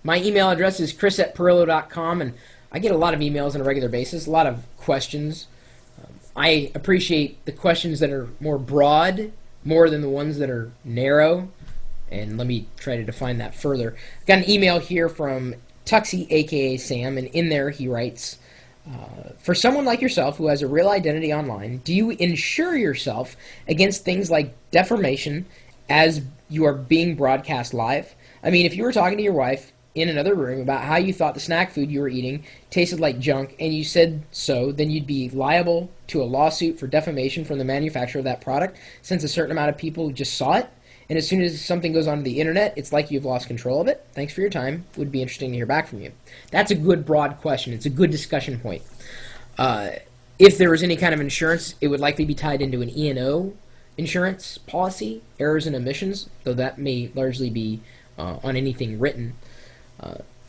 My email address is chris@perillo.com, and I get a lot of emails on a regular basis, a lot of questions. I appreciate the questions that are more broad more than the ones that are narrow. And let me try to define that further. I've got an email here from Tuxie, aka Sam, and in there he writes, for someone like yourself who has a real identity online, do you insure yourself against things like defamation as you are being broadcast live? I mean, if you were talking to your wife in another room about how you thought the snack food you were eating tasted like junk and you said so, then you'd be liable to a lawsuit for defamation from the manufacturer of that product since a certain amount of people just saw it. And as soon as something goes onto the internet, it's like you've lost control of it. Thanks for your time. Would be interesting to hear back from you. That's a good broad question. It's a good discussion point. If there was any kind of insurance, it would likely be tied into an E&O insurance policy, errors and omissions, though that may largely be on anything written.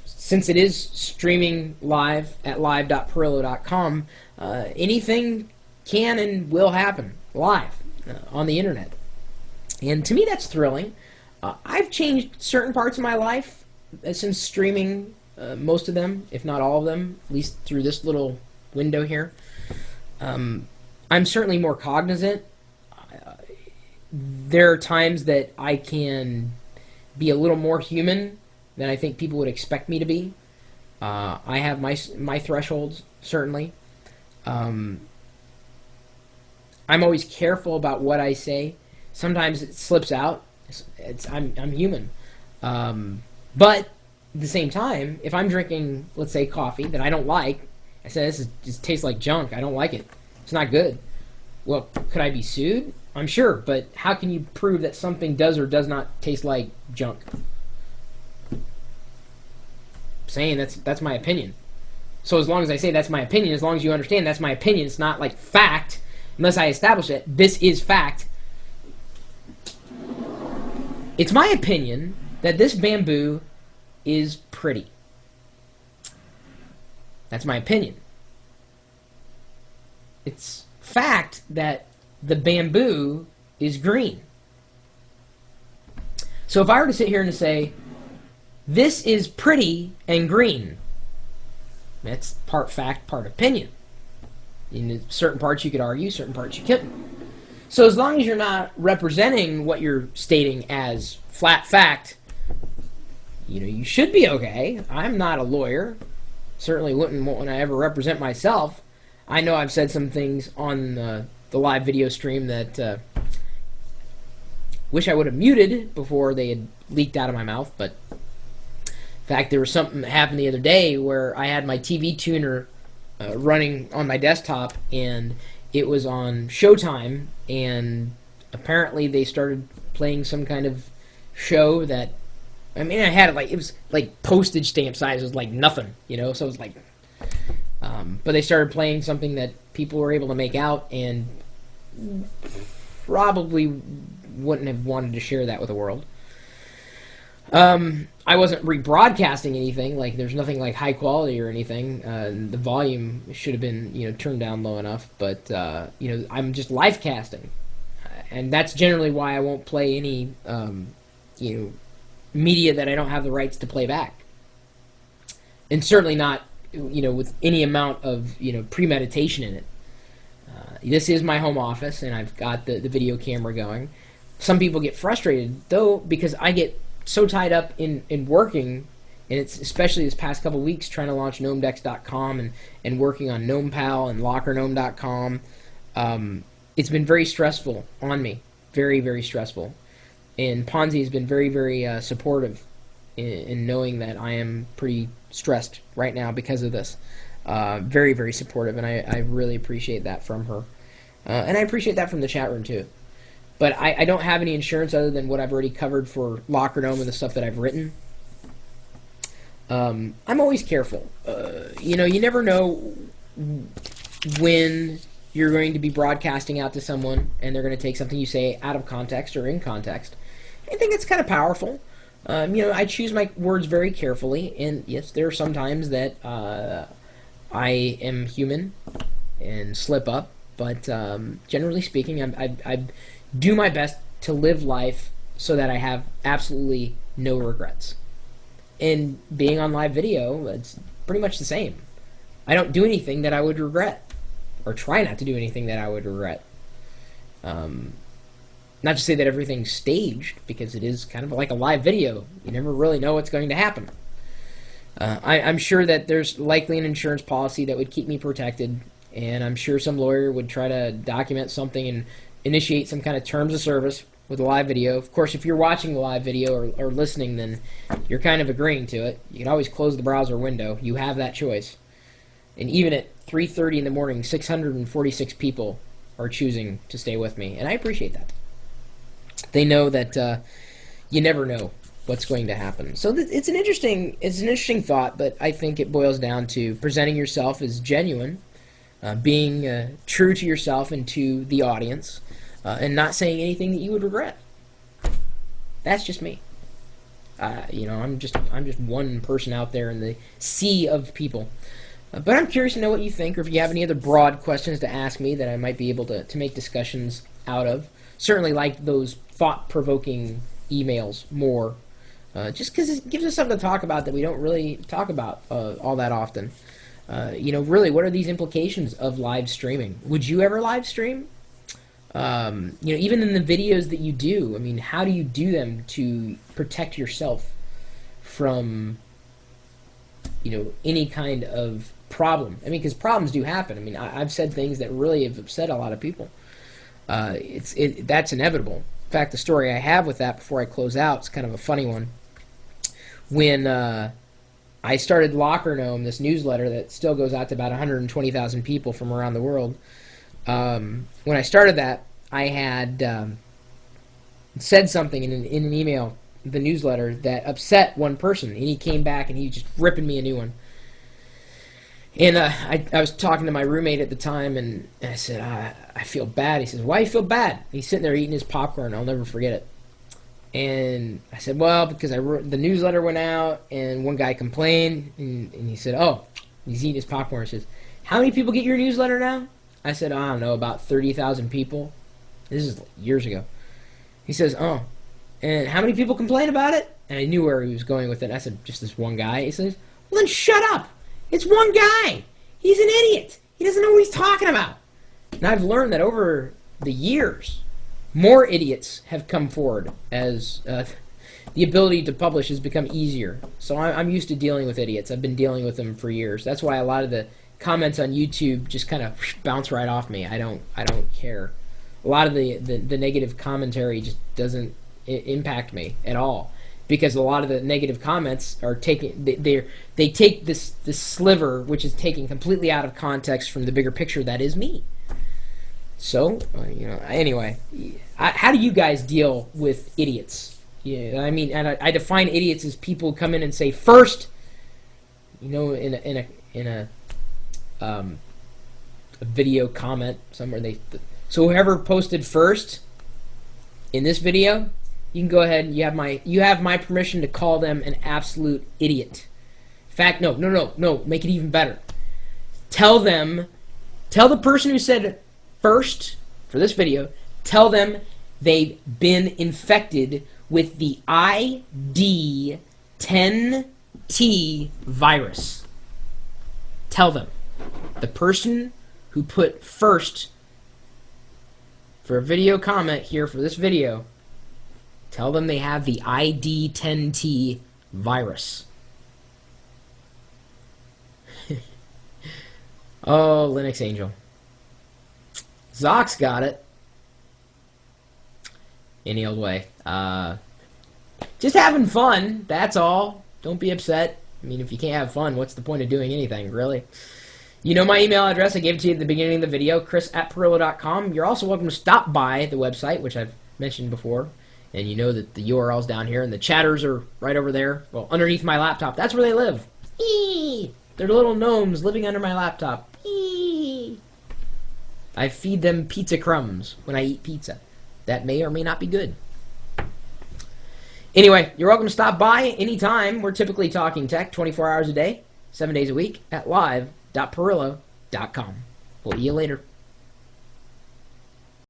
Since it is streaming live at live.perillo.com, anything can and will happen live on the internet. And to me, that's thrilling. I've changed certain parts of my life since streaming, most of them, if not all of them, at least through this little window here. I'm certainly more cognizant. There are times that I can be a little more human than I think people would expect me to be. I have my thresholds, certainly. I'm always careful about what I say. Sometimes it slips out. I'm human. But at the same time, if I'm drinking, let's say, coffee that I don't like, I say this just tastes like junk. I don't like it. It's not good. Well, could I be sued? I'm sure, but how can you prove that something does or does not taste like junk? I'm saying that's my opinion. So as long as I say that's my opinion, as long as you understand that's my opinion, it's not like fact, unless I establish it. This is fact. It's my opinion that this bamboo is pretty. That's my opinion. It's fact that the bamboo is green. So if I were to sit here and say, this is pretty and green, that's part fact, part opinion. In certain parts you could argue, certain parts you couldn't. So as long as you're not representing what you're stating as flat fact, you should be okay. I'm not a lawyer. Certainly wouldn't when I ever represent myself. I know I've said some things on the live video stream that wish I would have muted before they had leaked out of my mouth, but in fact, there was something that happened the other day where I had my TV tuner running on my desktop, and it was on Showtime, and apparently they started playing some kind of show that, I mean, I had it was like postage stamp size. It was like nothing, so it was like, but they started playing something that people were able to make out, and probably wouldn't have wanted to share that with the world. I wasn't rebroadcasting anything. Like, there's nothing like high quality or anything. The volume should have been, turned down low enough. But, I'm just live casting. And that's generally why I won't play any, media that I don't have the rights to play back. And certainly not, with any amount of, premeditation in it. This is my home office, and I've got the video camera going. Some people get frustrated, though, because I get so tied up in working, and it's especially this past couple weeks trying to launch gnomedex.com and working on GnomePal and LockerGnome.com. It's been very stressful on me. Very, very stressful. And Ponzi has been very, very supportive in knowing that I am pretty stressed right now because of this. Very, very supportive, and I really appreciate that from her. And I appreciate that from the chat room, too. But I don't have any insurance other than what I've already covered for LockerGnome and the stuff that I've written. I'm always careful. You never know when you're going to be broadcasting out to someone and they're going to take something you say out of context or in context. I think it's kind of powerful. I choose my words very carefully, and yes, there are some times that I am human and slip up, but generally speaking, I do my best to live life so that I have absolutely no regrets. And being on live video, it's pretty much the same. I don't do anything that I would regret, or try not to do anything that I would regret. Not to say that everything's staged, because it is kind of like a live video. You never really know what's going to happen. I'm sure that there's likely an insurance policy that would keep me protected, and I'm sure some lawyer would try to document something and initiate some kind of terms of service with a live video. Of course, if you're watching the live video or listening, then you're kind of agreeing to it. You can always close the browser window. You have that choice. And even at 3:30 in the morning, 646 people are choosing to stay with me, and I appreciate that. They know that you never know what's going to happen. So it's an interesting thought, but I think it boils down to presenting yourself as genuine, being true to yourself and to the audience, and not saying anything that you would regret. That's just me. I'm just one person out there in the sea of people. But I'm curious to know what you think, or if you have any other broad questions to ask me that I might be able to make discussions out of. Certainly like those thought-provoking emails more, just because it gives us something to talk about that we don't really talk about all that often. Really, what are these implications of live streaming? Would you ever live stream? Even in the videos that you do, I mean, how do you do them to protect yourself from, any kind of problem? I mean, because problems do happen. I mean, I've said things that really have upset a lot of people. That's inevitable. In fact, the story I have with that before I close out is kind of a funny one. When I started Locker Gnome, this newsletter that still goes out to about 120,000 people from around the world, when I started that, I had said something in an email, the newsletter, that upset one person, and he came back and he was just ripping me a new one. And I was talking to my roommate at the time, and I said, I feel bad. He says, why do you feel bad? And he's sitting there eating his popcorn. I'll never forget it. And I said, well, because the newsletter went out, and one guy complained, and he said, oh, he's eating his popcorn. He says, how many people get your newsletter now? I said, I don't know, about 30,000 people. This is years ago. He says, oh, and how many people complain about it? And I knew where he was going with it. I said, just this one guy. He says, well, then shut up. It's one guy. He's an idiot. He doesn't know what he's talking about. And I've learned that over the years, more idiots have come forward as the ability to publish has become easier. So I'm used to dealing with idiots. I've been dealing with them for years. That's why a lot of the comments on YouTube just kind of bounce right off me. I don't care. A lot of the negative commentary just doesn't impact me at all, because a lot of the negative comments are they take this sliver, which is taken completely out of context from the bigger picture that is me. So anyway, how do you guys deal with idiots? Yeah, I mean, and I define idiots as people who come in and say first, in a video comment somewhere, so whoever posted first in this video, you can go ahead and you have my permission to call them an absolute idiot. In fact, no, make it even better. Tell the person who said first for this video, tell them they've been infected with the ID10T virus. Tell them. The person who put first for a video comment here for this video, tell them they have the ID10T virus. Oh, Linux Angel. Zox got it. Any old way. Just having fun, that's all. Don't be upset. I mean, if you can't have fun, what's the point of doing anything, really? You know my email address. I gave it to you at the beginning of the video, chris@pirillo.com. You're also welcome to stop by the website, which I've mentioned before. And you know that the URL's down here, and the chatters are right over there. Well, underneath my laptop. That's where they live. Eee! They're little gnomes living under my laptop. Eee! I feed them pizza crumbs when I eat pizza. That may or may not be good. Anyway, you're welcome to stop by anytime. We're typically talking tech 24 hours a day, 7 days a week at live.pirillo.com. We'll see you later.